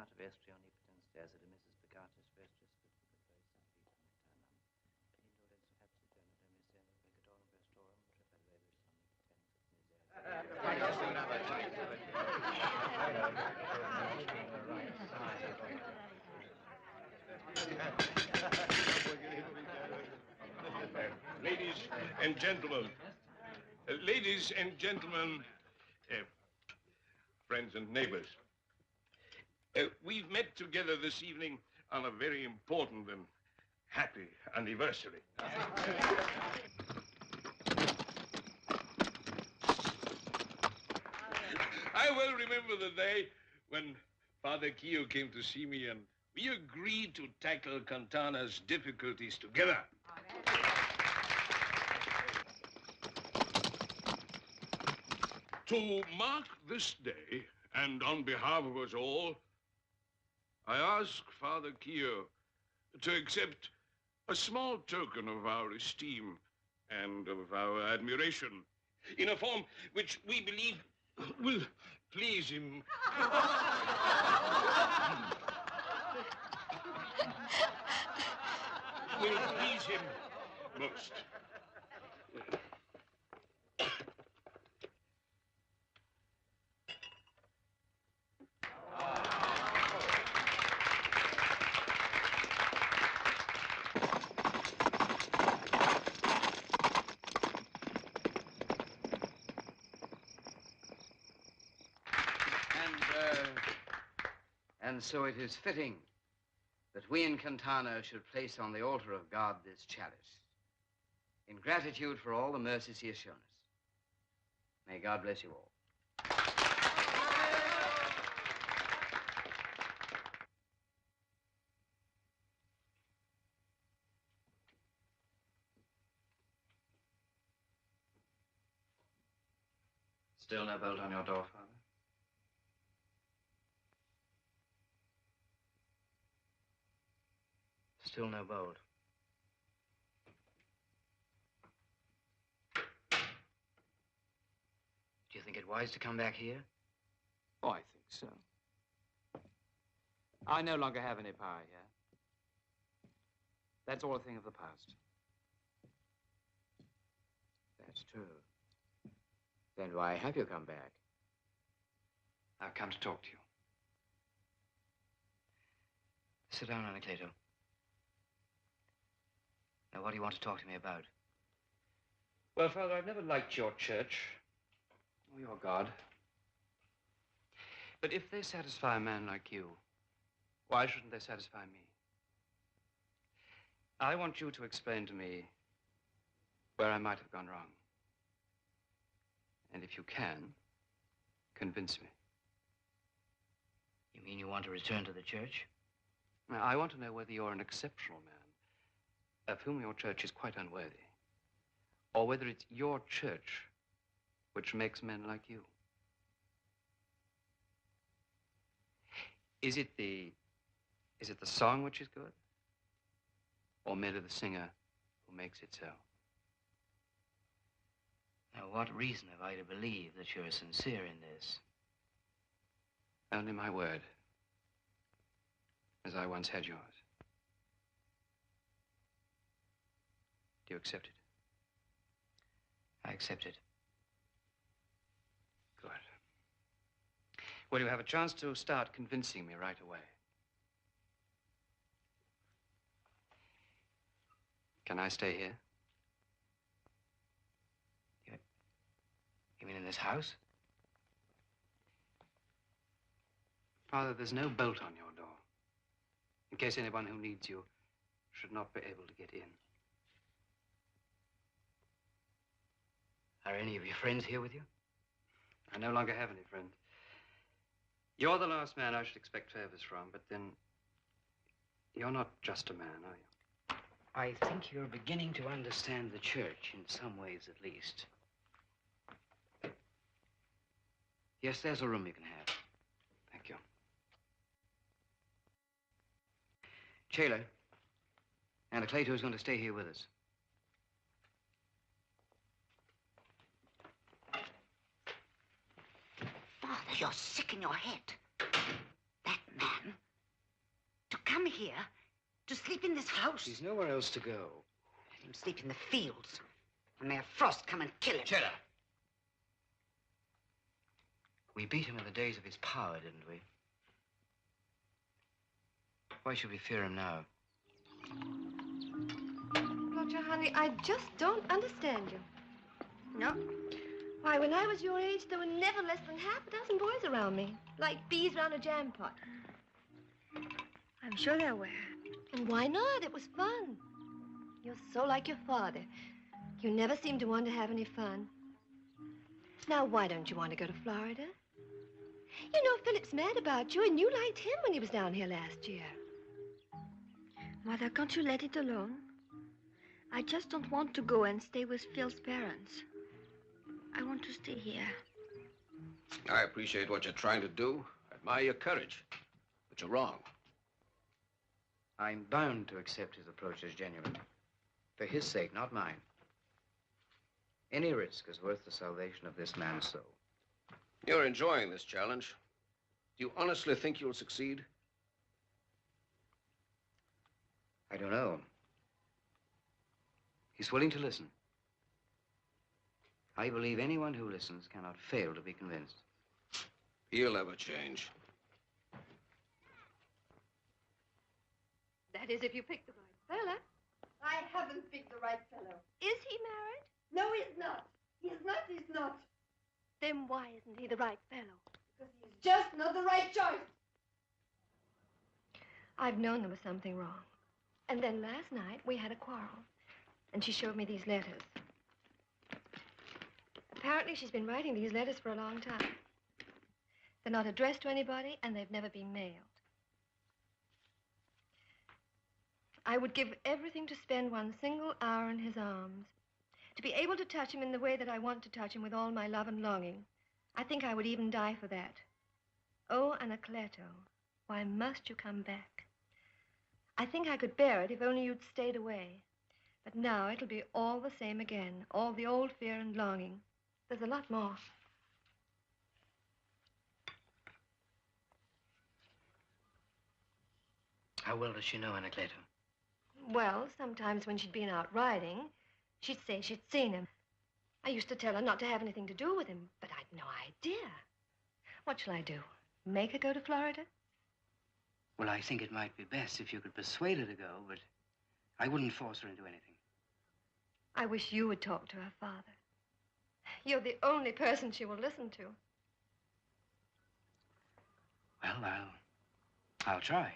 Beata Vestri omnipotens stairs at Mrs. Begatus Vestris, but very simply from eternam. Indolens habsiternum demiscendum vegadorum vestorum, trepadevis omnipotens Ladies and gentlemen, friends and neighbors, we've met together this evening on a very important and happy anniversary. I well remember the day when Father Kio came to see me and we agreed to tackle Cantana's difficulties together. To mark this day, and on behalf of us all, I ask Father Kio to accept a small token of our esteem and of our admiration in a form which we believe will please him. Will please him most. And so it is fitting that we in Cantano should place on the altar of God this chalice, in gratitude for all the mercies he has shown us. May God bless you all. Still no bolt on your door, Father? Still no bolt. Do you think it wise to come back here? Oh, I think so. I no longer have any power here. That's all a thing of the past. That's true. Then why have you come back? I've come to talk to you. Sit down, Anacleto. Now, what do you want to talk to me about? Well, Father, I've never liked your church or your God. But if they satisfy a man like you, why shouldn't they satisfy me? I want you to explain to me where I might have gone wrong. And if you can, convince me. You mean you want to return to the church? Now, I want to know whether you're an exceptional man, of whom your church is quite unworthy, or whether it's your church which makes men like you. Is it the song which is good, or merely the singer who makes it so? Now, what reason have I to believe that you're sincere in this? Only my word, as I once had yours. Do you accept it? I accept it. Good. Well, you have a chance to start convincing me right away. Can I stay here? You mean in this house? Father, there's no bolt on your door, in case anyone who needs you should not be able to get in. Are any of your friends here with you? I no longer have any friends. You're the last man I should expect favors from, but then you're not just a man, are you? I think you're beginning to understand the church, in some ways at least. Yes, there's a room you can have. Thank you. Chela, Anacleto is going to stay here with us. Father, you're sick in your head. That Man, to come here, to sleep in this house. There's nowhere else to go. Let him sleep in the fields. And may a frost come and kill him. Cheddar! We beat him in the days of his power, didn't we? Why should we fear him now? Roger, honey, I just don't understand you. No? Why, when I was your age, there were never less than half a dozen boys around me, like bees around a jam pot. I'm sure there were. And why not? It was fun. You're so like your father. You never seem to want to have any fun. Now, why don't you want to go to Florida? You know, Philip's mad about you, and you liked him when he was down here last year. Mother, can't you let it alone? I just don't want to go and stay with Phil's parents. I want to stay here. I appreciate what you're trying to do. I admire your courage. But you're wrong. I'm bound to accept his approach as genuine. For his sake, not mine. Any risk is worth the salvation of this man's soul. You're enjoying this challenge. Do you honestly think you'll succeed? I don't know. He's willing to listen. I believe anyone who listens cannot fail to be convinced. He'll never change. That is, if you pick the right fella. I haven't picked the right fellow. Is he married? No, he's not. He's not. Then why isn't he the right fellow? Because he's just not the right choice. I've known there was something wrong. And then last night, we had a quarrel. And she showed me these letters. Apparently, she's been writing these letters for a long time. They're not addressed to anybody, and they've never been mailed. I would give everything to spend one single hour in his arms. To be able to touch him in the way that I want to touch him with all my love and longing. I think I would even die for that. Oh, Anacleto, why must you come back? I think I could bear it if only you'd stayed away. But now it'll be all the same again, all the old fear and longing. There's a lot more. How well does she know Anacleto? Well, sometimes when she'd been out riding, she'd say she'd seen him. I used to tell her not to have anything to do with him, but I'd no idea. What shall I do? Make her go to Florida? Well, I think it might be best if you could persuade her to go, but I wouldn't force her into anything. I wish you would talk to her father. You're the only person she will listen to. Well, I'll try.